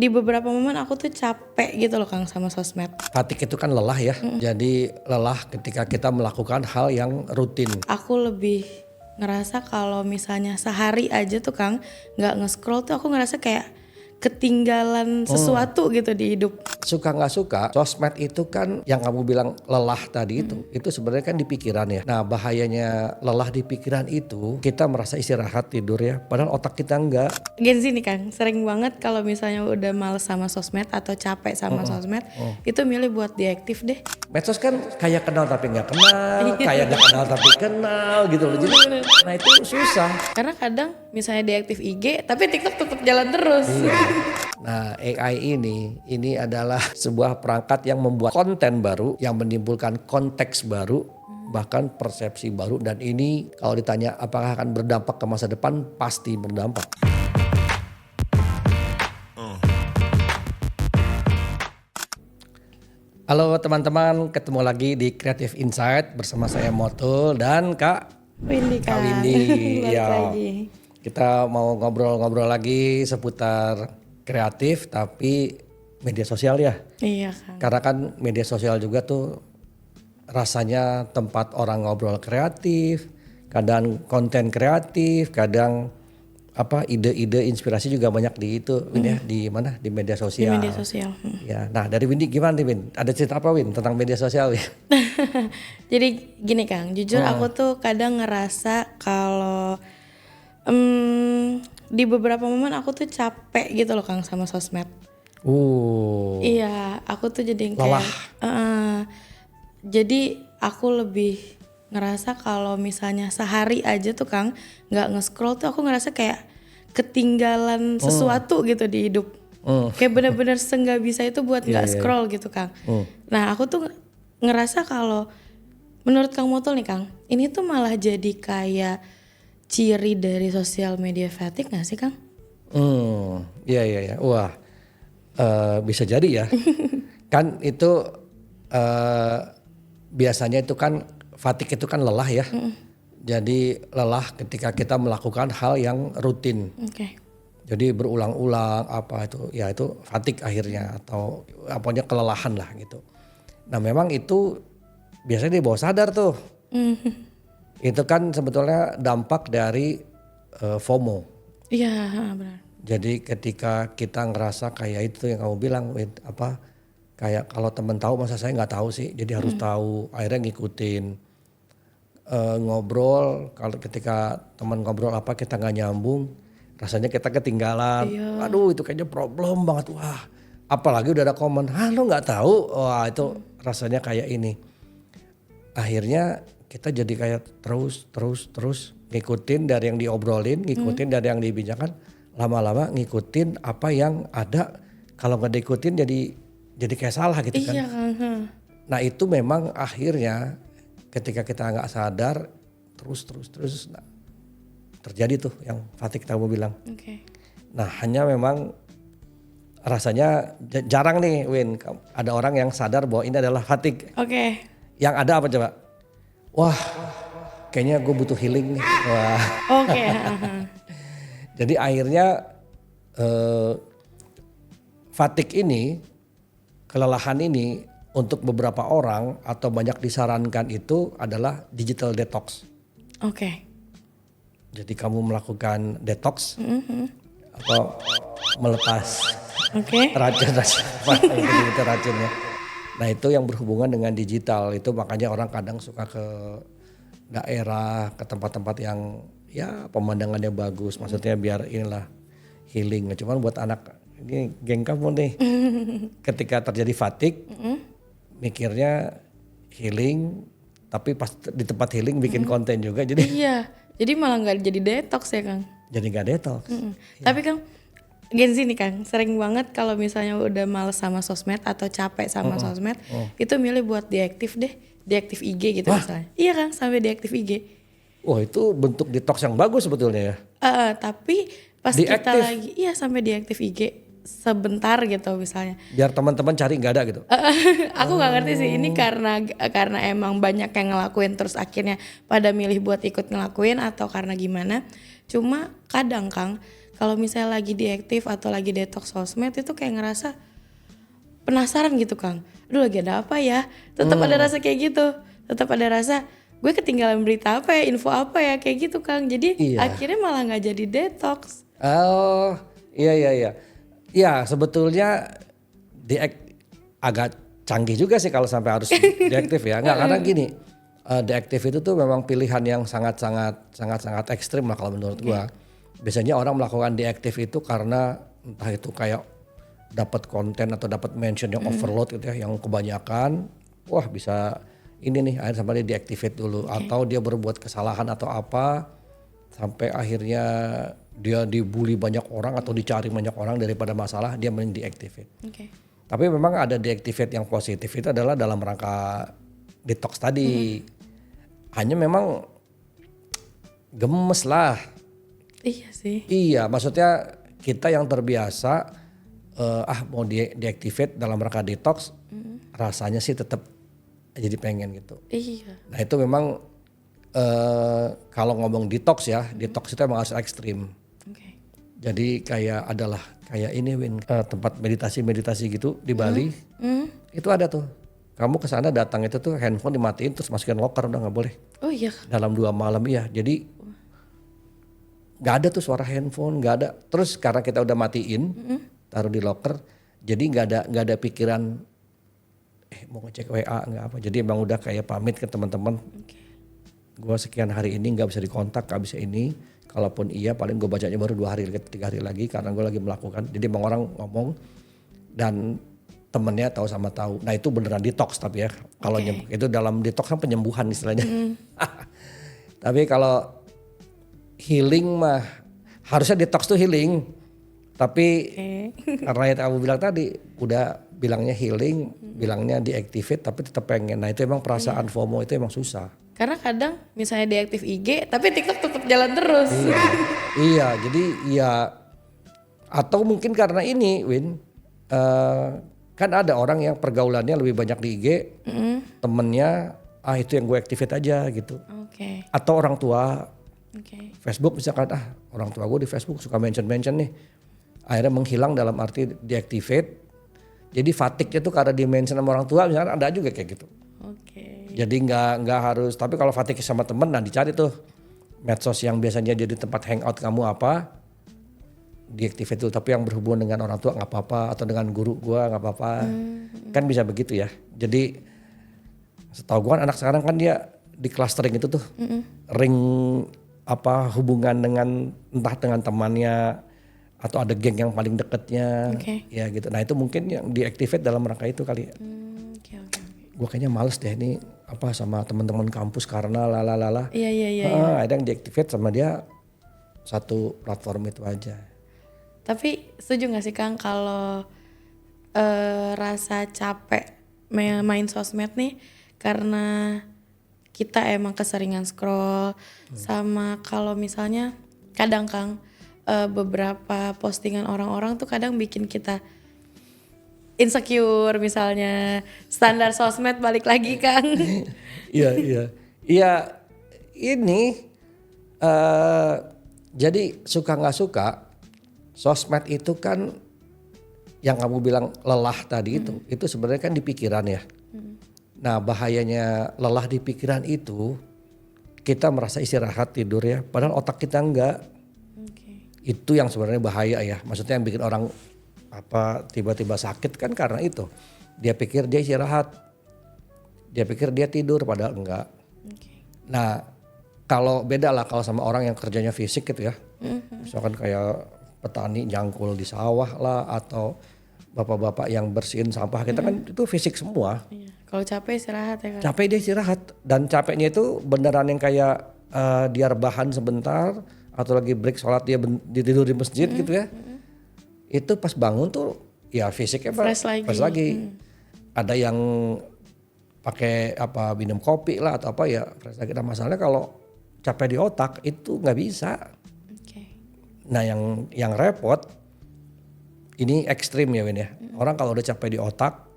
di beberapa momen aku tuh capek gitu loh Kang sama sosmed. Fatigue itu kan lelah ya. Jadi lelah ketika kita melakukan hal yang rutin. Aku lebih ngerasa kalau misalnya sehari aja tuh Kang nggak nge-scroll tuh aku ngerasa kayak ketinggalan sesuatu gitu di hidup. Suka nggak suka, sosmed itu kan yang kamu bilang lelah tadi itu sebenarnya kan di pikiran ya. Nah bahayanya lelah di pikiran itu kita merasa istirahat tidur ya, padahal otak kita enggak. Gen Z nih Kang, sering banget kalau misalnya udah males sama sosmed atau capek sama sosmed, itu milih buat deaktif deh. Medsos kan kayak kenal tapi nggak kenal, kayak nggak kenal tapi kenal gitu loh. Jadi, nah itu susah. Karena kadang misalnya deaktif IG, tapi TikTok tetap jalan terus. Nah AI ini adalah sebuah perangkat yang membuat konten baru, yang menimbulkan konteks baru, bahkan persepsi baru. Dan ini kalau ditanya apakah akan berdampak ke masa depan, pasti berdampak. Halo teman-teman, ketemu lagi di Creative Insight bersama saya Motul dan Kak Windy Kak Kang, Windy. balik Ya, lagi. kita mau ngobrol-ngobrol lagi seputar kreatif tapi media sosial ya. Iya Kang. Karena kan media sosial juga tuh rasanya tempat orang ngobrol kreatif, kadang konten kreatif, kadang apa ide-ide inspirasi juga banyak di itu Win ya, di mana di media Di sosial. media sosial. Ya, nah dari Windy gimana nih Win? Ada cerita apa Win tentang media sosial Win? Jadi gini Kang, jujur aku tuh kadang ngerasa kalau di beberapa momen aku tuh capek gitu loh Kang sama sosmed. Iya, aku tuh jadi yang kayak Lelah. jadi aku lebih ngerasa kalau misalnya sehari aja tuh Kang nggak nge-scroll tuh aku ngerasa kayak ketinggalan sesuatu gitu di hidup. Kayak bener-bener nggak bisa itu buat nggak scroll gitu Kang. Nah aku tuh ngerasa kalau menurut Kang Motul nih Kang, ini tuh malah jadi kayak ciri dari sosial media fatigue nggak sih Kang? Iya. Wah, bisa jadi ya. Kan itu biasanya itu kan fatigue itu kan lelah ya. Jadi lelah ketika kita melakukan hal yang rutin. Oke. Jadi berulang-ulang apa itu ya itu fatigue akhirnya atau apanya kelelahan lah gitu. Nah memang itu biasanya di bawah sadar tuh. Itu kan sebetulnya dampak dari FOMO. Iya benar. Jadi ketika kita ngerasa kayak itu yang kamu bilang Win, apa kayak kalau temen tahu masa saya nggak tahu sih, jadi harus tahu, akhirnya ngikutin. Ngobrol, kalau ketika teman ngobrol apa kita nggak nyambung, rasanya kita ketinggalan. Aduh itu kayaknya problem banget, wah apalagi udah ada komen, lo nggak tahu, wah itu rasanya kayak ini. Akhirnya kita jadi kayak terus ngikutin dari yang diobrolin, ngikutin dari yang dibincangkan, lama-lama ngikutin apa yang ada. Kalau nggak diikutin jadi kayak salah gitu kan. Iya Kang. Nah itu memang akhirnya ketika kita nggak sadar terus nah, terjadi tuh yang fatigue kamu bilang. Oke. Nah hanya memang rasanya jarang nih Win ada orang yang sadar bahwa ini adalah fatigue. Oke. Yang ada apa coba? Wah kayaknya gue butuh healing nih. Wah. Oke. Jadi akhirnya fatigue ini, kelelahan ini untuk beberapa orang atau banyak disarankan itu adalah digital detox. Oke. Jadi kamu melakukan detox atau melepas racunnya. Nah itu yang berhubungan dengan digital itu makanya orang kadang suka ke daerah, ke tempat-tempat yang ya pemandangannya bagus. Maksudnya biar inilah healing. Cuman buat anak ini geng kamu nih, ketika terjadi fatigue, mikirnya healing, tapi pas di tempat healing bikin konten juga, jadi jadi malah nggak jadi detox ya Kang. jadi nggak detox. Tapi Kang, Gen Z nih Kang, sering banget kalau misalnya udah males sama sosmed atau capek sama sosmed, itu milih buat deaktif deh, deaktif IG gitu misalnya. Iya Kang, sampai deaktif IG. Wah itu bentuk detox yang bagus sebetulnya ya. Tapi pas kita lagi, sampai deaktif IG sebentar gitu misalnya. Biar teman-teman cari nggak ada gitu. Aku nggak ngerti sih ini karena emang banyak yang ngelakuin terus akhirnya pada milih buat ikut ngelakuin atau karena gimana. Cuma kadang Kang kalau misalnya lagi diaktif atau lagi detox sosmed itu kayak ngerasa penasaran gitu Kang. Aduh lagi ada apa ya? Tetap ada rasa kayak gitu. Tetap ada rasa gue ketinggalan berita apa ya, info apa ya kayak gitu Kang. Jadi akhirnya malah nggak jadi detox. Oh iya. Ya sebetulnya agak canggih juga sih kalau sampai harus deaktif ya. Enggak, karena gini, deaktif itu tuh memang pilihan yang sangat ekstrim lah kalau menurut gua. Biasanya orang melakukan deaktif itu karena entah itu kayak dapat konten atau dapat mention yang overload gitu ya, yang kebanyakan, wah bisa ini nih akhirnya sampai dia deactivate dulu, atau dia berbuat kesalahan atau apa sampai akhirnya dia dibully banyak orang atau dicari banyak orang daripada masalah, dia mending deactivate. Tapi memang ada deactivate yang positif, itu adalah dalam rangka detox tadi. Hanya memang gemes lah. Iya sih. Iya, maksudnya kita yang terbiasa mau deactivate dalam rangka detox, rasanya sih tetap jadi pengen gitu. Iya. Nah itu memang kalau ngomong detox ya, detox itu emang harus ekstrim. Jadi kayak ini Win, tempat meditasi gitu di Bali, itu ada tuh. Kamu kesana datang itu tuh handphone dimatiin terus masukin locker, udah nggak boleh. Oh iya. Dalam 2 malam ya, jadi nggak ada tuh suara handphone, nggak ada. Terus karena kita udah matiin, taruh di locker, jadi nggak ada pikiran mau ngecek WA nggak apa. Jadi emang udah kayak pamit ke teman-teman. Gue sekian hari ini nggak bisa dikontak, nggak bisa ini. Kalaupun iya paling gue bacanya baru 2 hari, 3 hari lagi karena gue lagi melakukan. Jadi emang orang ngomong dan temennya tahu sama tahu. Nah itu beneran detox tapi ya. Kalau itu dalam detox kan penyembuhan istilahnya. Tapi kalau healing mah harusnya detox tuh healing. Tapi karena yang kamu bilang tadi udah bilangnya healing, bilangnya deactivate tapi tetap pengen. Nah itu emang perasaan FOMO itu emang susah. Karena kadang misalnya deaktif IG tapi TikTok tetap jalan terus. Iya, jadi ya atau mungkin karena ini Win, kan ada orang yang pergaulannya lebih banyak di IG, temennya itu yang gue activate aja gitu. Atau orang tua, Facebook misalkan orang tua gue di Facebook suka mention nih, akhirnya menghilang dalam arti deactivate. Jadi fatigue-nya tuh karena di mention sama orang tua misalkan ada juga kayak gitu. Jadi nggak harus, tapi kalau fatigue sama temen, nah dicari tuh medsos yang biasanya jadi tempat hangout kamu apa, deactivate dulu. Tapi yang berhubungan dengan orang tua nggak apa-apa, atau dengan guru gua nggak apa-apa, kan bisa begitu ya. Jadi setahu gua anak sekarang kan dia di clustering itu tuh, ring apa hubungan dengan entah dengan temannya atau ada geng yang paling deketnya, ya gitu. Nah itu mungkin yang deactivate dalam rangka itu kali ya. Gue kayaknya males deh ini apa sama teman-teman kampus karena lalala. Iya. Ada yang deactivate sama dia satu platform itu aja. Tapi setuju gak sih Kang kalau rasa capek main sosmed nih karena kita emang keseringan scroll, sama kalau misalnya kadang Kang beberapa postingan orang-orang tuh kadang bikin kita insecure, misalnya standar sosmed balik lagi Kang. Iya ini jadi suka nggak suka sosmed itu kan yang kamu bilang lelah tadi itu sebenarnya kan di pikiran ya. Nah bahayanya lelah di pikiran itu kita merasa istirahat tidur ya, padahal otak kita enggak. Itu yang sebenarnya bahaya ya, maksudnya yang bikin orang apa tiba-tiba sakit kan karena itu. Dia pikir dia istirahat, dia pikir dia tidur padahal enggak. Nah kalau beda lah kalau sama orang yang kerjanya fisik gitu ya, misalkan kayak petani nyangkul di sawah lah, atau bapak-bapak yang bersihin sampah, kita kan itu fisik semua. Kalau capek istirahat ya Kak? Capek dia istirahat, dan capeknya itu beneran yang kayak dia rebahan sebentar atau lagi break sholat dia tidur di masjid gitu ya. Itu pas bangun tuh ya fisiknya fresh lagi. Ada yang pakai apa minum kopi lah atau apa ya fresh lagi. Nah masalahnya kalau capek di otak itu nggak bisa. Nah yang repot ini ekstrim ya Win ya. Orang kalau udah capek di otak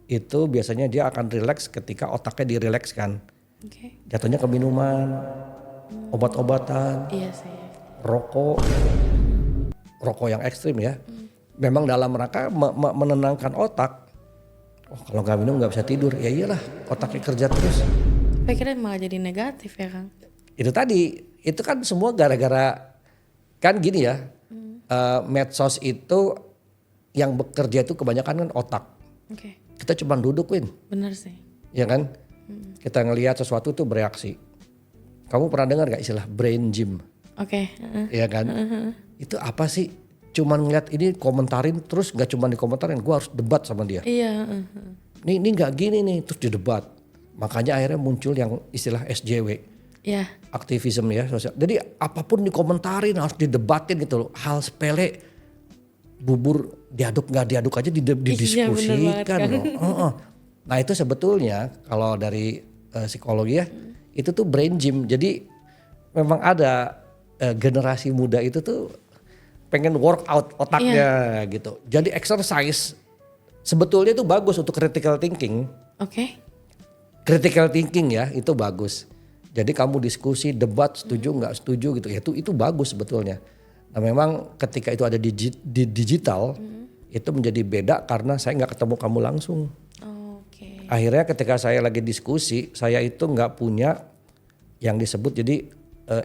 itu biasanya dia akan rileks ketika otaknya dirilekskan. Jatuhnya ke minuman, obat-obatan, Iya sih. rokok. rokok yang ekstrim ya. Memang dalam rangka menenangkan otak. Oh kalau nggak minum nggak bisa tidur. Ya iyalah otaknya kerja terus. Pikirnya malah jadi negatif ya Kang. Itu tadi, itu kan semua gara-gara kan gini ya. Medsos itu yang bekerja itu kebanyakan kan otak. Oke. Kita cuma duduk Win. Bener sih. Ya kan? Kita ngelihat sesuatu tuh bereaksi. Kamu pernah dengar gak istilah brain gym? Oke. Iya kan? Itu apa sih? Cuman ngeliat ini komentarin terus gak cuma dikomentarin. Gue harus debat sama dia. Iya. Ini gak gini nih terus didebat. Makanya akhirnya muncul yang istilah SJW. Iya. Aktivisme ya sosial. Jadi apapun dikomentarin harus didebatin gitu loh. Hal sepele bubur diaduk nggak diaduk aja didiskusikan kan? loh. Nah itu sebetulnya kalau dari psikologi ya itu tuh brain gym. Jadi memang ada generasi muda itu tuh pengen workout otaknya gitu. Jadi exercise sebetulnya itu bagus untuk critical thinking. Oke. Critical thinking ya itu bagus. Jadi kamu diskusi, debat, setuju nggak setuju gitu. Ya itu bagus sebetulnya. Nah memang ketika itu ada di digital itu menjadi beda karena saya nggak ketemu kamu langsung. Oke. Akhirnya ketika saya lagi diskusi, saya itu nggak punya yang disebut jadi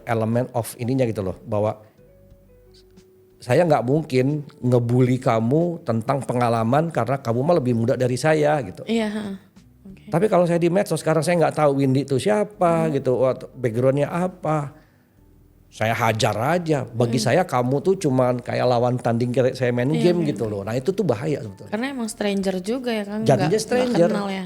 elemen of ininya gitu loh. Bahwa saya nggak mungkin ngebully kamu tentang pengalaman karena kamu mah lebih muda dari saya gitu. Iya. Okay. Tapi kalau saya di medsos sekarang saya nggak tahu Windy itu siapa gitu, backgroundnya apa. Saya hajar aja. Bagi saya kamu tuh cuman kayak lawan tanding saya main game gitu loh. Nah itu tuh bahaya sebetulnya. Karena emang stranger juga ya Kang. Jadinya stranger. Gak kenal ya.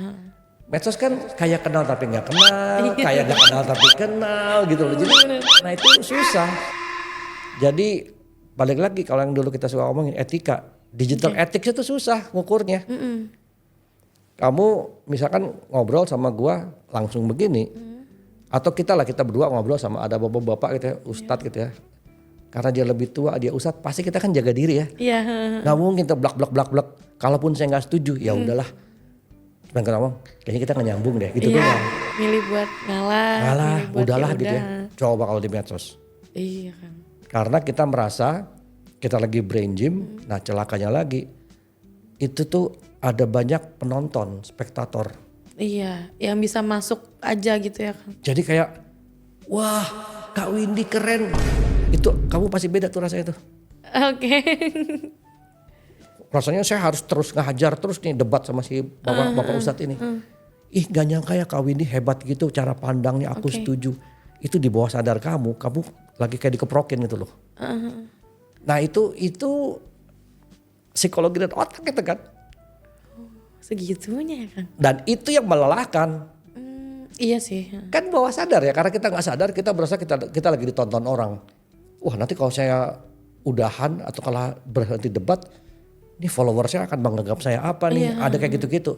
Medsos kan kayak kenal tapi nggak kenal, kayak nggak kenal tapi kenal gitu loh. Jadi, nah itu susah. Jadi balik lagi kalau yang dulu kita suka ngomongin etika, digital ethics itu susah ngukurnya. Kamu misalkan ngobrol sama gua langsung begini, atau kita berdua ngobrol sama ada bapak-bapak gitu ya, ustadz gitu ya. Karena dia lebih tua, dia ustadz, pasti kita kan jaga diri ya. Iya. Gak mungkin kita blak. Kalaupun saya nggak setuju, ya udahlah. Cuman kita ngomong, kayaknya kita nggak nyambung deh, gitu doang. Milih buat ngalah. Ngalah, milih buat udahlah ya gitu ya. Coba kalau di medsos. Iya kan. Karena kita merasa kita lagi brain gym, nah celakanya lagi itu tuh ada banyak penonton, spektator. Iya, yang bisa masuk aja gitu ya kan. Jadi kayak, wah Kak Windy keren. Itu kamu pasti beda tuh rasanya tuh. Oke. Rasanya saya harus terus ngajar terus nih debat sama si bapak ustadz ini. Ih gak nyangka ya Kak Windy hebat gitu cara pandangnya aku setuju. Itu di bawah sadar kamu lagi kayak dikeprokin gitu loh. Nah itu psikologi dan otak kita kan. Segitunya ya kan. Dan itu yang melelahkan. Iya sih. Kan bawah sadar ya, karena kita nggak sadar kita berasa kita lagi ditonton orang. Wah nanti kalau saya udahan atau kalau berhenti debat, ini followersnya akan menganggap saya apa nih? Ada kayak gitu-gitu.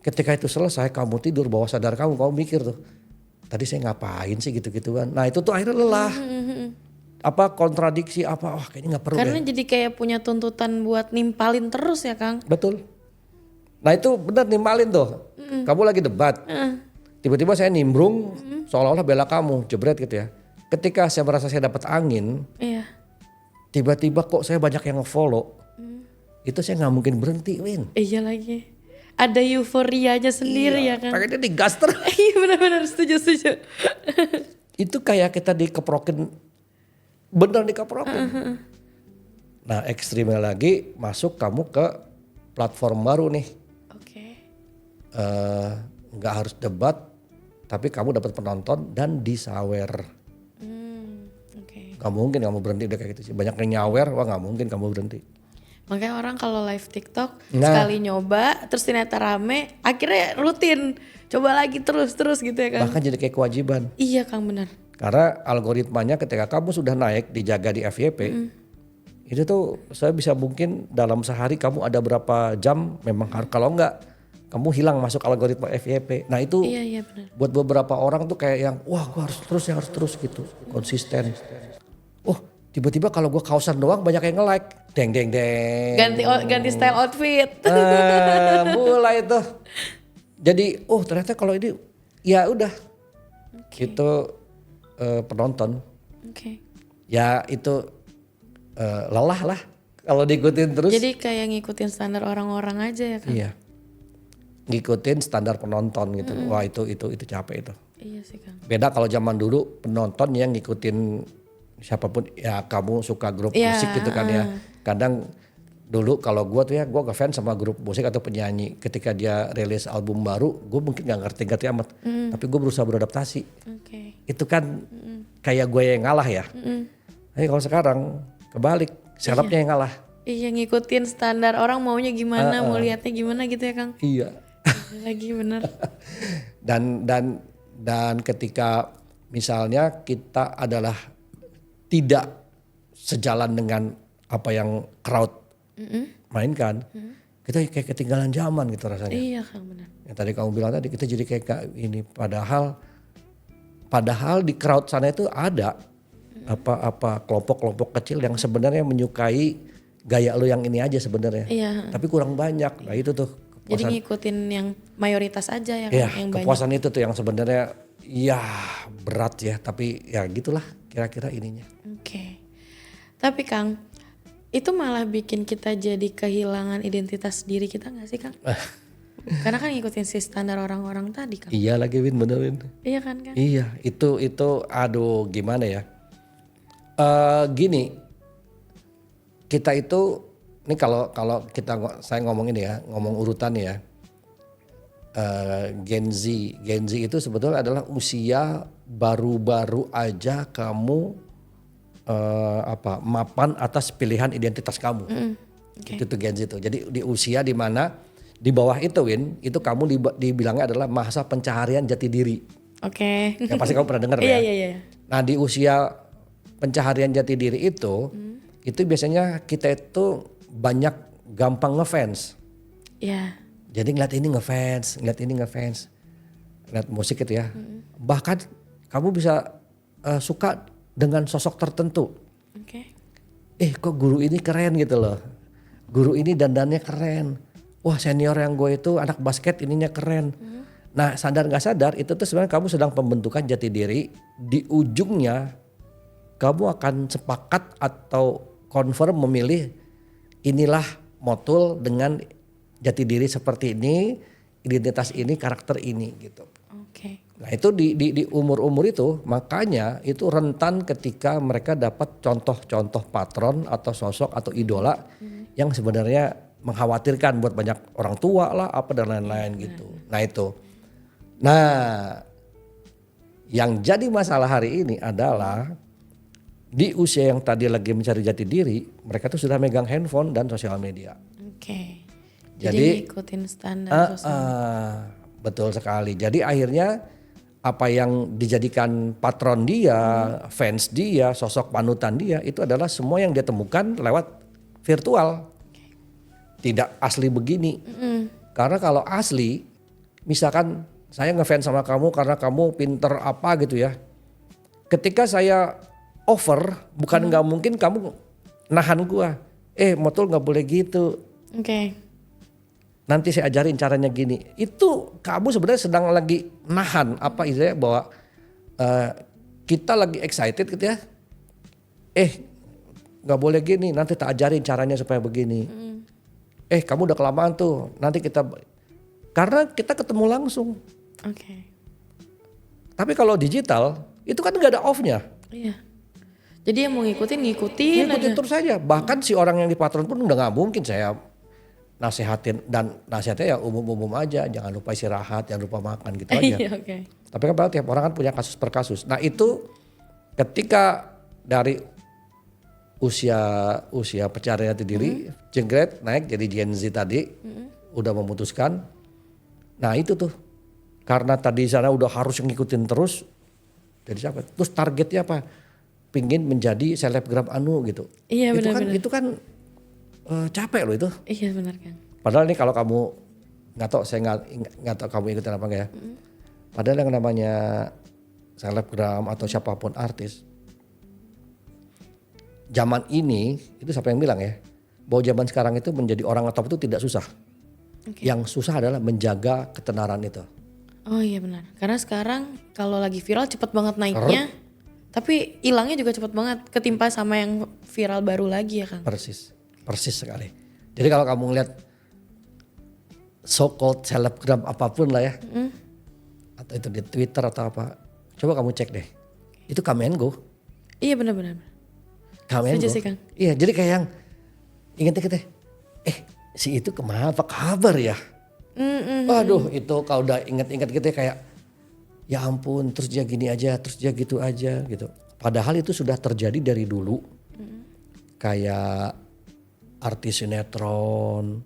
Ketika itu selesai kamu tidur bawah sadar kamu mikir tuh, tadi saya ngapain sih gitu-gituan. Nah itu tuh akhirnya lelah. Apa kontradiksi apa? Wah kayaknya nggak perlu. Karena jadi kayak punya tuntutan buat nimpalin terus ya Kang. Betul. Nah itu benar nimpalin tuh. Kamu lagi debat. Tiba-tiba saya nimbrung seolah-olah bela kamu, jebret gitu ya. Ketika saya merasa saya dapat angin, tiba-tiba kok saya banyak yang nge-follow. Itu saya nggak mungkin berhenti, Win. Iya lagi. Ada euforianya sendiri ya kan. Pengennya digas terus. Iya benar-benar setuju. Itu kayak kita dikeprokin, bener dikeprokin. Nah ekstrimnya lagi masuk kamu ke platform baru nih. Oke. Nggak harus debat, tapi kamu dapat penonton dan disawer. Oke. Gak mungkin kamu berhenti udah kayak gitu sih. Banyak yang nyawer, wah gak mungkin kamu berhenti. Makanya orang kalau live TikTok sekali nyoba terus ternyata rame, akhirnya rutin. Coba lagi terus gitu ya kan. Bahkan jadi kayak kewajiban. Iya Kang benar. Karena algoritmanya ketika kamu sudah naik dijaga di FYP, itu tuh saya bisa mungkin dalam sehari kamu ada berapa jam memang kalau enggak kamu hilang masuk algoritma FYP. Nah itu iya, benar. Buat beberapa orang tuh kayak yang wah gue harus terus gitu konsisten. Oh tiba-tiba kalau gue kausan doang banyak yang nge-like. Deng. Ganti style outfit. Mulai tuh. Jadi ternyata kalau ini ya udah itu penonton. Oke. Ya itu lelah lah kalau diikutin terus. Jadi kayak ngikutin standar orang-orang aja ya kan? Iya, ngikutin standar penonton gitu. Wah itu capek itu. Iya sih Kang. Beda kalau zaman dulu penonton yang ngikutin siapapun, ya kamu suka grup musik gitu kan ya. Kadang dulu kalau gue tuh ya, gue ngefans sama grup musik atau penyanyi. Ketika dia rilis album baru, gue mungkin gak ngerti-ngerti amat. Tapi gue berusaha beradaptasi. Itu kan kayak gue yang ngalah ya. Tapi kalau sekarang kebalik, selebnya yang ngalah. Iya, ngikutin standar orang maunya gimana, mau lihatnya gimana gitu ya Kang. Iya. Lagi bener. Dan ketika misalnya kita adalah tidak sejalan dengan apa yang crowd mainkan, kita kayak ketinggalan zaman gitu rasanya. Iya Kang, benar. Yang tadi kamu bilang tadi, kita jadi kayak ini, padahal di crowd sana itu ada apa kelompok-kelompok kecil yang sebenarnya menyukai gaya lo yang ini aja sebenarnya. Iya. Tapi kurang banyak. Nah itu tuh kepuasan. Jadi ngikutin yang mayoritas aja ya Iya, yang kepuasan itu tuh yang sebenarnya ya berat ya, tapi ya gitulah kira-kira ininya. Oke. Tapi Kang, itu malah bikin kita jadi kehilangan identitas diri kita gak sih Kang? Karena kan ngikutin si standar orang-orang tadi Kang. Iya lagi Win, bener Win. Iya kan Kang? Iya, itu aduh gimana ya. Gini, kita itu ini kalau saya ngomong ini ya, ngomong urutan ya. Gen Z itu sebetulnya adalah usia baru-baru aja kamu mapan atas pilihan identitas kamu. Itu tuh Gen Z itu. Jadi di usia di mana di bawah itu Win, itu kamu dibilangnya adalah masa pencaharian jati diri. Oke. Ya pasti kamu pernah dengar ya. Iya. Nah di usia pencaharian jati diri itu biasanya kita itu banyak gampang ngefans. Iya. Jadi ngeliat ini ngefans, ngeliat musik gitu ya. Bahkan kamu bisa suka dengan sosok tertentu. Oke. Kok guru ini keren gitu loh. Guru ini dandannya keren. Wah senior yang gue itu anak basket ininya keren. Nah sadar gak sadar itu tuh sebenarnya kamu sedang pembentukan jati diri. Di ujungnya kamu akan sepakat atau confirm memilih inilah motul dengan jati diri seperti ini, identitas ini, karakter ini gitu. Oke. Nah itu di umur-umur itu makanya itu rentan ketika mereka dapat contoh-contoh patron atau sosok atau idola yang sebenarnya mengkhawatirkan buat banyak orang tua lah apa dan lain-lain gitu. Nah itu. Nah yang jadi masalah hari ini adalah di usia yang tadi lagi mencari jati diri, mereka tuh sudah megang handphone dan sosial media. Oke. Jadi ikutin standar sosial. Betul sekali. Jadi akhirnya apa yang dijadikan patron dia, fans dia, sosok panutan dia itu adalah semua yang dia temukan lewat virtual. Tidak asli begini. Karena kalau asli, misalkan saya ngefans sama kamu karena kamu pinter apa gitu ya. Ketika saya over, bukan nggak mungkin kamu nahan gua. Motul nggak boleh gitu. Oke. Nanti saya ajarin caranya gini. Itu kamu sebenarnya sedang lagi nahan apa istilahnya bahwa kita lagi excited gitu ya. Nggak boleh gini. Nanti tak ajarin caranya supaya begini. Kamu udah kelamaan tuh. Nanti karena kita ketemu langsung. Oke. Tapi kalau digital itu kan nggak ada off-nya. Iya. Jadi yang mau ngikutin aja. Terus saja. Bahkan si orang yang di patron pun udah nggak mungkin saya nasihatin, dan nasihatnya ya umum-umum aja, jangan lupa istirahat, jangan lupa makan gitu aja. Iya, oke. Tapi kan tiap orang kan punya kasus per kasus. Nah itu ketika dari usia pencarian jati diri jengkret naik jadi Gen Z tadi udah memutuskan. Nah itu tuh karena tadi sana udah harus ngikutin terus. Jadi siapa? Terus targetnya apa? Pingin menjadi selebgram gitu. Iya benar. Itu kan capek loh itu. Iya benar kan. Padahal ini kalau kamu nggak tahu, saya nggak tahu kamu ikutin apa enggak ya. Padahal yang namanya selebgram atau siapapun artis, zaman ini itu siapa yang bilang ya, bahwa zaman sekarang itu menjadi orang top itu tidak susah. Yang susah adalah menjaga ketenaran itu. Oh iya benar. Karena sekarang kalau lagi viral cepet banget naiknya. Tapi hilangnya juga cepet banget ketimpa sama yang viral baru lagi ya Kang. Persis sekali. Jadi kalau kamu ngeliat so called selebgram apapun lah ya, atau itu di Twitter atau apa, coba kamu cek deh, itu come and go. Iya benar-benar. Come and Setuju go. sih, Kang. Iya, jadi kayak yang inget-inget deh, si itu kemana, apa kabar ya? Waduh, itu kalau udah inget-inget gitu ya kayak, ya ampun, terus dia gini aja, terus dia gitu aja gitu. Padahal itu sudah terjadi dari dulu. Kayak artis sinetron,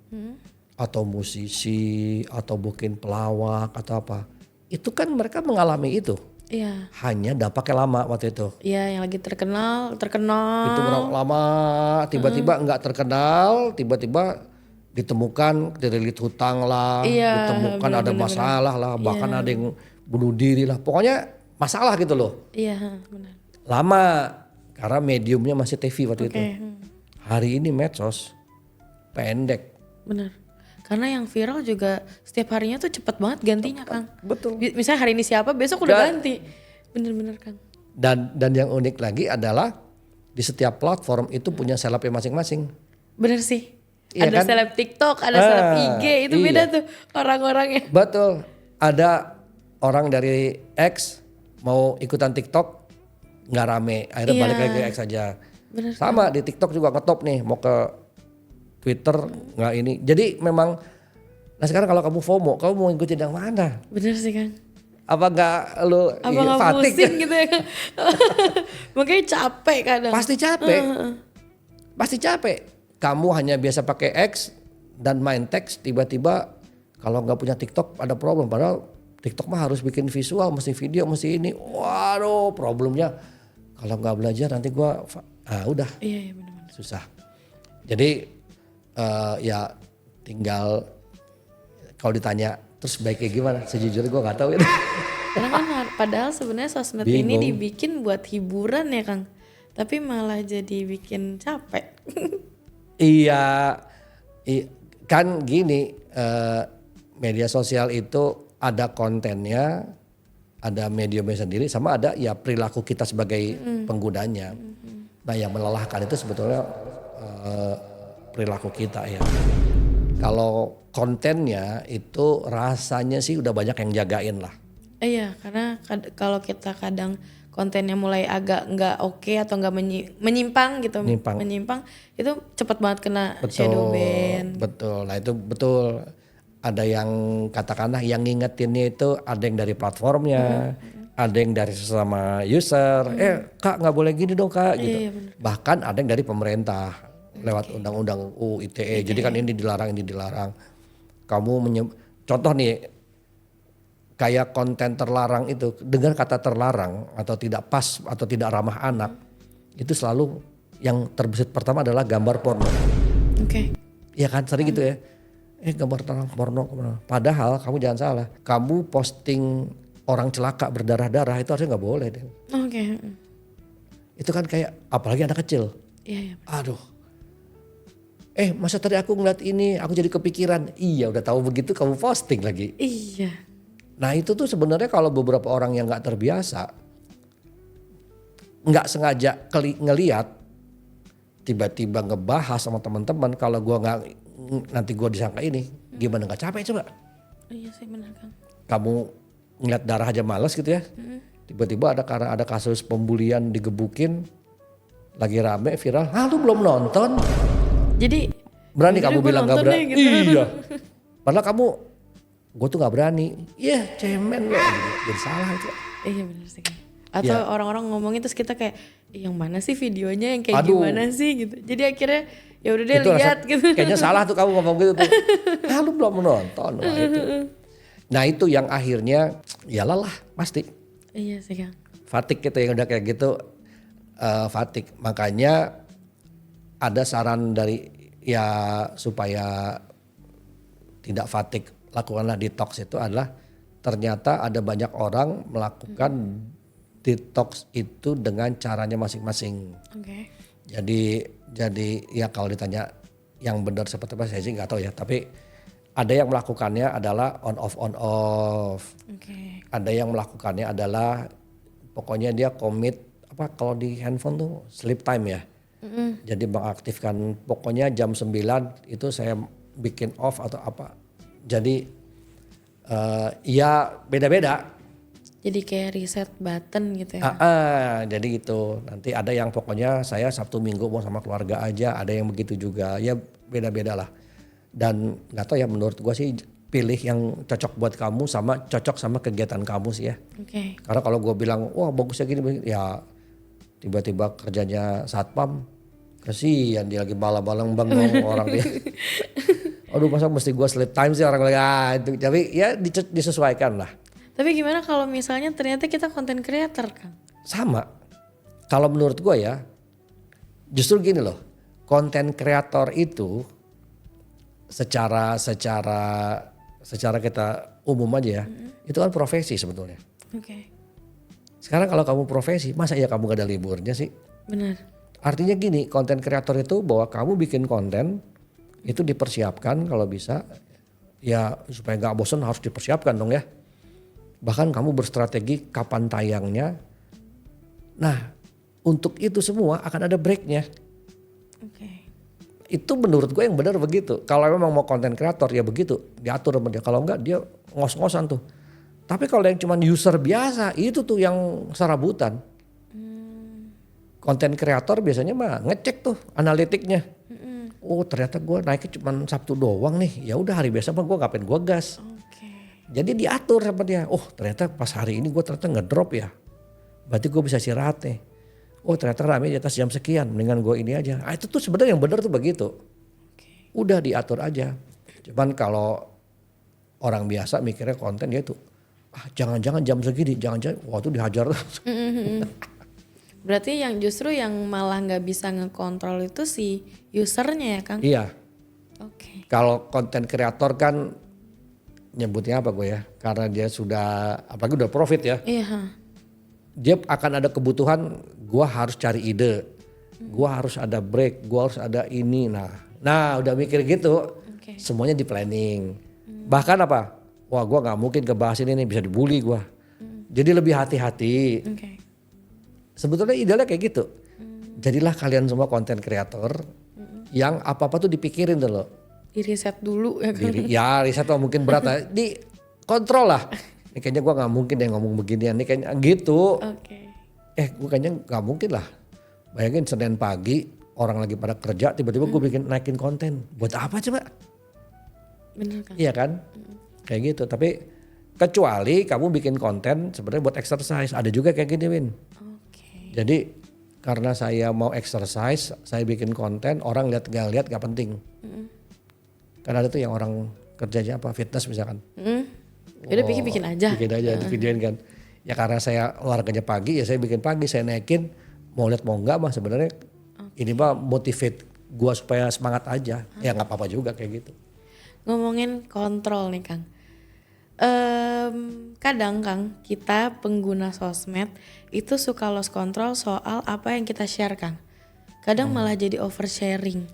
atau musisi, atau mungkin pelawak atau apa. Itu kan mereka mengalami itu. Iya. Hanya dampaknya lama waktu itu. Iya yang lagi terkenal. Itu lama, tiba-tiba nggak terkenal, tiba-tiba ditemukan dililit hutang lah, Iya, ditemukan ada masalah lah, bahkan ada yang bunuh diri lah. Pokoknya masalah gitu loh. Iya benar. Lama karena mediumnya masih TV waktu itu. Hari ini medsos pendek. Benar. Karena yang viral juga setiap harinya tuh cepet banget gantinya Kang. Betul. Misalnya hari ini siapa besok udah ganti. Bener-bener Kang. Dan yang unik lagi adalah di setiap platform itu punya selebnya masing-masing. Bener sih. Iya ada kan? seleb TikTok, ada seleb IG, itu iya. beda tuh orang-orangnya. Betul. Ada orang dari X mau ikutan TikTok nggak rame, akhirnya balik lagi ke X aja. Bener, sama di TikTok juga ngetop nih, mau ke Twitter nggak ini. Jadi memang, nah sekarang kalau kamu FOMO, kamu mau ngikutin yang mana? Bener sih Kang. Apa nggak lu Apa nggak fatigue? pusing gitu ya Kang? Makanya capek kadang. Pasti capek. Pasti capek. Kamu hanya biasa pakai X dan main teks, tiba-tiba kalau nggak punya TikTok ada problem. Padahal TikTok mah harus bikin visual, mesti video, mesti ini. Waduh, problemnya kalau nggak belajar nanti gua udah. Iya benar-benar. Susah. Jadi ya tinggal kalau ditanya terus baiknya gimana? Sejujurnya gua nggak tahu itu. Karena kan padahal sebenarnya sosmed ini dibikin buat hiburan ya Kang. Tapi malah jadi bikin capek. Iya, kan gini, media sosial itu ada kontennya, ada mediumnya sendiri, sama ada ya perilaku kita sebagai penggunanya. Nah yang melelahkan itu sebetulnya perilaku kita ya. Kalau kontennya itu rasanya sih udah banyak yang jagain lah. Iya, karena kalau kita kadang kontennya mulai agak nggak oke atau nggak menyimpang gitu, menyimpang itu cepat banget kena shadow ban. Betul, nah itu betul. Ada yang katakanlah yang ngingetinnya itu ada yang dari platformnya, ada yang dari sesama user. Kak nggak boleh gini dong kak, gitu. Iya, bahkan ada yang dari pemerintah lewat undang-undang UU ITE. Jadi kan ini dilarang. Kamu contoh nih. Kayak konten terlarang itu, dengan kata terlarang atau tidak pas atau tidak ramah anak, itu selalu yang terbesit pertama adalah gambar porno. Oke. Iya kan sering gitu ya. Gambar terlarang porno. Padahal kamu jangan salah, kamu posting orang celaka berdarah-darah itu harusnya nggak boleh deh. Oke. Itu kan kayak apalagi anak kecil. Iya. Aduh. Masa tadi aku ngeliat ini, aku jadi kepikiran. Iya udah tahu begitu kamu posting lagi. Iya. Nah itu tuh sebenarnya kalau beberapa orang yang nggak terbiasa, nggak sengaja ngeliat, tiba-tiba ngebahas sama teman-teman, kalau gua nggak nanti gua disangka ini, gimana nggak capek coba? Iya sih benar Kang. Kamu ngeliat darah aja males gitu ya, tiba-tiba ada kasus pembulian digebukin, lagi rame viral, lu belum nonton? Jadi berani kamu bilang nggak berani? Gitu. Iya. Padahal kamu gue tuh gak berani. Iya cemen lo. Jadi salah itu. Iya benar sih Kang. Atau orang-orang ngomongin terus kita kayak yang mana sih videonya yang kayak gimana sih gitu. Jadi akhirnya ya udah deh lihat gitu. Kayaknya salah tuh kamu ngomong gitu tuh. Lu belum menonton. Wah, itu. Nah itu yang akhirnya ya lelah pasti. Iya sih Kang. Fatigue gitu yang udah kayak gitu. Fatigue. Makanya ada saran dari ya supaya tidak fatigue. Lakukanlah detox itu adalah ternyata ada banyak orang melakukan detox itu dengan caranya masing-masing. Oke. Jadi ya kalau ditanya yang benar seperti apa saya sih nggak tahu ya. Tapi ada yang melakukannya adalah on off. Oke. Ada yang melakukannya adalah pokoknya dia komit apa kalau di handphone tuh sleep time ya. Jadi mengaktifkan pokoknya jam 9 itu saya bikin off atau apa. Jadi ya beda-beda. Jadi kayak reset button gitu ya. Jadi gitu. Nanti ada yang pokoknya saya Sabtu Minggu mau sama keluarga aja, ada yang begitu juga. Ya beda-beda lah. Dan nggak tahu ya, menurut gua sih pilih yang cocok buat kamu sama cocok sama kegiatan kamu sih ya. Oke. Karena kalau gua bilang wah bagusnya gini, ya tiba-tiba kerjanya satpam, kasihan dia lagi bala-balang bengong orang dia. Aduh masa mesti gua sleep time sih orang lagi itu. Tapi ya disesuaikan lah. Tapi gimana kalau misalnya ternyata kita konten creator Kang? Sama. Kalau menurut gue ya, justru gini loh, konten kreator itu secara kita umum aja ya, itu kan profesi sebetulnya. Oke. Sekarang kalau kamu profesi, masa ya kamu gak ada liburnya sih? Benar. Artinya gini, konten kreator itu bahwa kamu bikin konten itu dipersiapkan kalau bisa, ya supaya gak bosan harus dipersiapkan dong ya. Bahkan kamu berstrategi kapan tayangnya. Nah, untuk itu semua akan ada breaknya. Oke. Itu menurut gue yang benar begitu. Kalau memang mau konten kreator ya begitu, diatur sama dia. Kalau enggak dia ngos-ngosan tuh. Tapi kalau yang cuman user biasa, itu tuh yang serabutan. Konten kreator biasanya mah ngecek tuh analitiknya. Oh ternyata gue naiknya cuman Sabtu doang nih. Ya udah hari biasa mah gue ngapain gue gas. Jadi diatur sama dia. Oh ternyata pas hari ini gue ternyata ngedrop ya. Berarti gue bisa istirahat nih. Oh ternyata rame di atas jam sekian. Mendingan gue ini aja. Itu tuh sebenarnya yang benar tuh begitu. Udah diatur aja. Cuman kalau orang biasa mikirnya konten dia tuh. Jangan-jangan jam segini. Jangan-jangan. Wah tuh dihajar. Berarti yang justru yang malah gak bisa ngekontrol itu si usernya ya Kang? Iya. Oke. Kalau konten kreator kan nyebutnya apa gue ya, karena dia sudah apalagi udah profit ya, dia akan ada kebutuhan, gue harus cari ide, gue harus ada break, gue harus ada ini, nah udah mikir gitu, semuanya di planning, bahkan apa, wah gue nggak mungkin ngebahas ini bisa dibully gue, jadi lebih hati-hati. Sebetulnya idealnya kayak gitu, jadilah kalian semua konten kreator yang apa-apa tuh dipikirin tuh loh. Di riset dulu ya kan? Ya riset mah mungkin berat lah. Di kontrol lah. Ini kayaknya gue gak mungkin deh ngomong beginian. Ini kayaknya gitu. Gue kayaknya gak mungkin lah. Bayangin Senin pagi orang lagi pada kerja tiba-tiba gue naikin konten. Buat apa coba? Bener kan? Iya kan? Kayak gitu. Tapi kecuali kamu bikin konten sebenarnya buat exercise. Ada juga kayak gini Win. Jadi karena saya mau exercise, saya bikin konten, orang lihat gak penting. Karena ada tuh yang orang kerjanya apa fitness misalkan. Udah bikin aja. Bikin aja di videoin kan. Ya karena saya olahraganya pagi ya saya bikin pagi, saya naikin. Mau lihat mau enggak mah sebenarnya ini mah motivate gua supaya semangat aja. Ya nggak apa-apa juga kayak gitu. Ngomongin kontrol nih Kang. Kadang Kang kita pengguna sosmed itu suka lost control soal apa yang kita share Kang. Kadang malah jadi oversharing.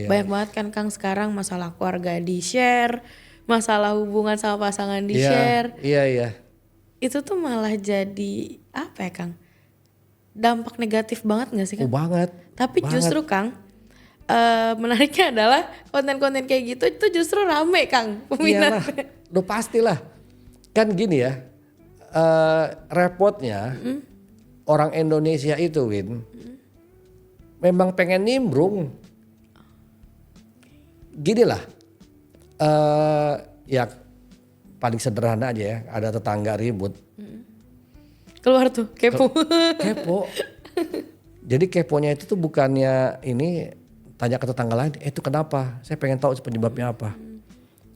Banyak banget kan Kang sekarang masalah keluarga di share, masalah hubungan sama pasangan di share. Iya. Itu tuh malah jadi apa ya Kang? Dampak negatif banget gak sih Kang? Banget. Tapi justru Kang menariknya adalah konten-konten kayak gitu itu justru rame Kang peminatnya. Udah pastilah. Kan gini ya, repotnya orang Indonesia itu Win, memang pengen nimbrung. Gini lah, ya paling sederhana aja ya, ada tetangga ribut. Keluar tuh, kepo. Kepo. Jadi keponya itu tuh bukannya ini tanya ke tetangga lain, itu kenapa? Saya pengen tahu penyebabnya apa.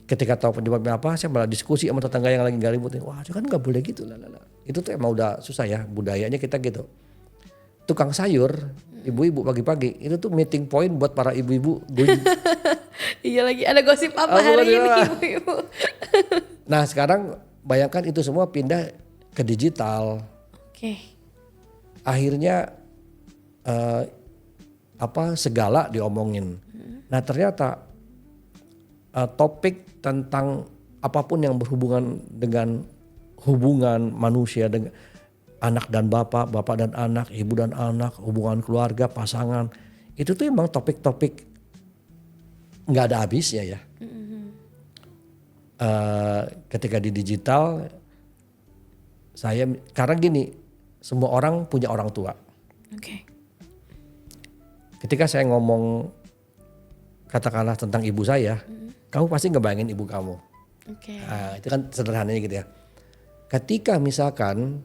Ketika tahu penyebabnya apa, saya malah diskusi sama tetangga yang lagi gak ribut. Wah, kan gak boleh gitu. Itu tuh emang udah susah ya, budayanya kita gitu. Tukang sayur, ibu-ibu pagi-pagi, itu tuh meeting point buat para ibu-ibu. Iya lagi, ada gosip apa hari ini ibu-ibu. Nah sekarang bayangkan itu semua pindah ke digital. Akhirnya segala diomongin. Nah ternyata topik tentang apapun yang berhubungan dengan hubungan manusia dengan anak dan bapak, bapak dan anak, ibu dan anak, hubungan keluarga, pasangan. Itu tuh emang topik-topik nggak ada habisnya ya. Ketika di digital, karena gini, semua orang punya orang tua. Oke. Ketika saya ngomong katakanlah tentang ibu saya, kamu pasti ngebayangin ibu kamu. Oke. Nah, itu kan sederhananya gitu ya. Ketika misalkan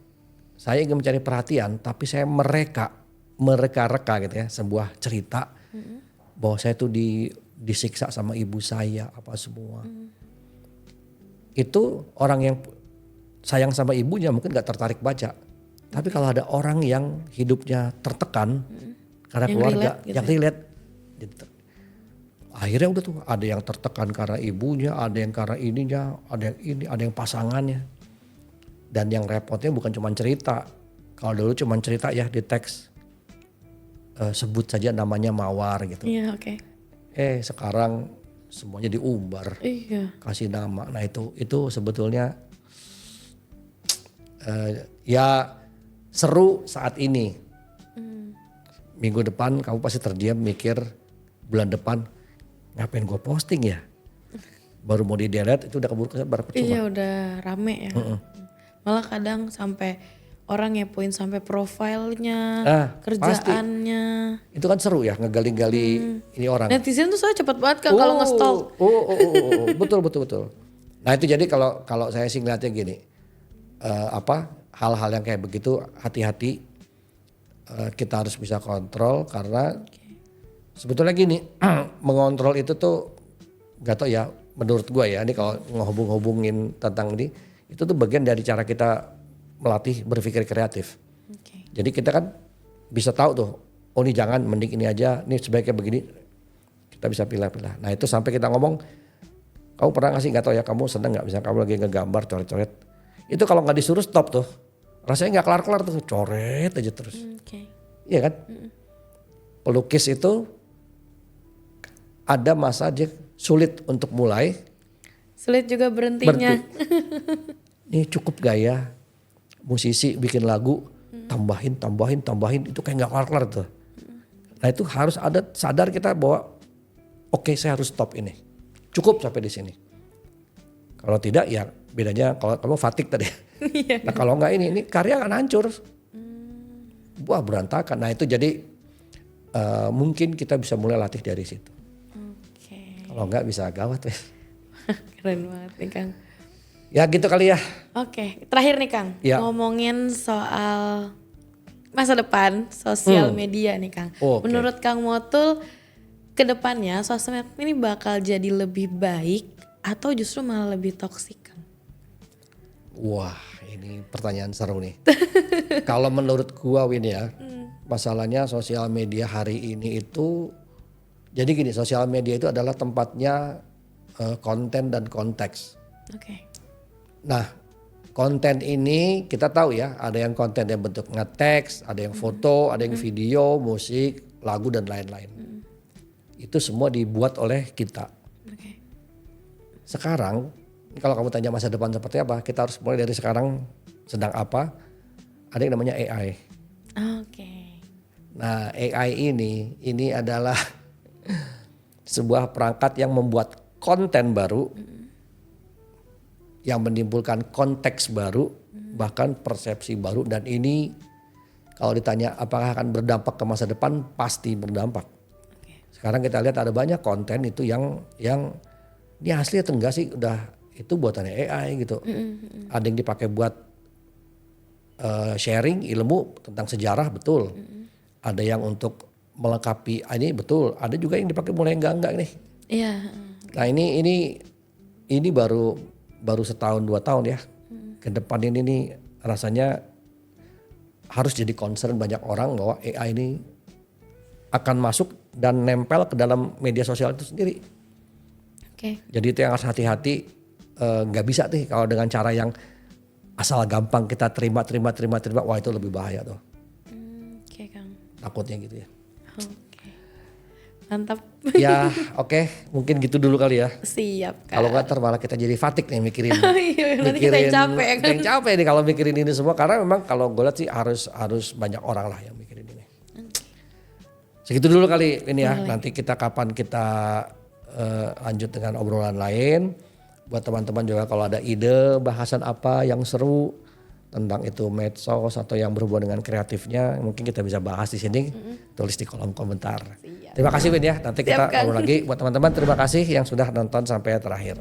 saya ingin mencari perhatian, tapi saya mereka-reka gitu ya, sebuah cerita bahwa saya tuh disiksa sama ibu saya apa semua. Itu orang yang sayang sama ibunya mungkin gak tertarik baca. Tapi kalau ada orang yang hidupnya tertekan karena Yang keluarga, relate gitu yang relate. Gitu. Akhirnya udah tuh ada yang tertekan karena ibunya, ada yang karena ininya, ada yang ini, ada yang pasangannya. Dan yang repotnya bukan cuma cerita. Kalau dulu cuma cerita ya di teks, sebut saja namanya Mawar gitu. Iya, oke. Sekarang semuanya diumbar, Iya. kasih nama. Nah itu sebetulnya ya seru saat ini. Minggu depan kamu pasti terdiam mikir, bulan depan ngapain gue posting ya? Baru mau di delete itu udah keburu kesebar percuma. Iya, udah rame ya. Malah kadang sampai orang ngepoin sampai profilnya, kerjaannya. Pasti. Itu kan seru ya ngegali-gali ini orang. Netizen tuh soalnya cepet banget Kak kalau nge-stalk. Betul. Nah itu jadi kalau saya sih ngeliatnya gini, hal-hal yang kayak begitu hati-hati, kita harus bisa kontrol karena sebetulnya gini, mengontrol itu tuh gak tau ya menurut gue ya, ini kalau ngehubungin tentang ini, itu tuh bagian dari cara kita melatih berpikir kreatif. Okay. Jadi kita kan bisa tahu tuh, oh ini jangan, mending ini aja, ini sebaiknya begini. Kita bisa pilih-pilih. Nah itu sampai kita ngomong, kamu pernah gak sih, gak tahu ya kamu seneng gak misalnya kamu lagi ngegambar coret-coret. Itu kalau gak disuruh stop tuh, rasanya gak kelar-kelar tuh, coret aja terus. Okay. Iya kan? Pelukis itu ada masa dia sulit untuk mulai. Sulit juga berhentinya. Ini cukup gak ya? Musisi bikin lagu, tambahin, itu kayak gak kelar-kelar tuh. Nah itu harus ada sadar kita bahwa oke, saya harus stop ini. Cukup sampai di sini. Kalau tidak ya bedanya kalau kamu fatigue tadi. Nah kalau enggak ini karya akan hancur. Wah berantakan. Nah itu jadi mungkin kita bisa mulai latih dari situ. Kalau enggak bisa gawat. Keren banget nih Kang. Ya gitu kali ya. Oke, terakhir nih Kang. Ya. Ngomongin soal masa depan sosial media nih Kang. Menurut Kang Motul ke depannya sosmed ini bakal jadi lebih baik atau justru malah lebih toksik Kang? Wah ini pertanyaan seru nih. Kalau menurut gua Win ya, masalahnya sosial media hari ini itu, jadi gini, sosial media itu adalah tempatnya konten dan konteks. Oke. Nah konten ini kita tahu ya, ada yang konten yang bentuk nge-teks, ada yang foto, ada yang video, musik, lagu dan lain-lain. Itu semua dibuat oleh kita. Okay. Sekarang kalau kamu tanya masa depan seperti apa, kita harus mulai dari sekarang sedang apa, ada yang namanya AI. Oke. Nah AI ini adalah sebuah perangkat yang membuat konten baru, yang menimbulkan konteks baru, bahkan persepsi baru, dan ini kalau ditanya apakah akan berdampak ke masa depan, pasti berdampak. Okay. Sekarang kita lihat ada banyak konten itu yang ini asli atau enggak sih, udah itu buatannya AI gitu. Ada yang dipakai buat sharing ilmu tentang sejarah, betul. Ada yang untuk melengkapi, ini betul. Ada juga yang dipakai mulai enggak nih. Iya. Nah ini baru setahun 2 tahun ya. Ke depan ini nih rasanya harus jadi concern banyak orang bahwa AI ini akan masuk dan nempel ke dalam media sosial itu sendiri. Oke. Jadi itu yang harus hati-hati, nggak bisa nih kalau dengan cara yang asal gampang kita terima, wah itu lebih bahaya tuh. Oke Kang. Takutnya gitu ya. Oke. Mantap. Ya oke, mungkin gitu dulu kali ya. Siap Kak. Kalau nggak ntar malah kita jadi fatigue nih mikirin. Iya, nanti kita yang capek kan. Yang capek nih kalau mikirin ini semua, karena memang kalau gue lihat sih harus banyak orang lah yang mikirin ini. Segitu dulu kali ini ya. Nanti kita kapan kita lanjut dengan obrolan lain. Buat teman-teman juga kalau ada ide bahasan apa yang seru tentang itu medsos atau yang berhubungan dengan kreatifnya, mungkin kita bisa bahas di sini. Tulis di kolom komentar. Siap. Terima kasih Win ya. Nanti kita ngobrol lagi. Buat teman-teman terima kasih yang sudah nonton sampai terakhir.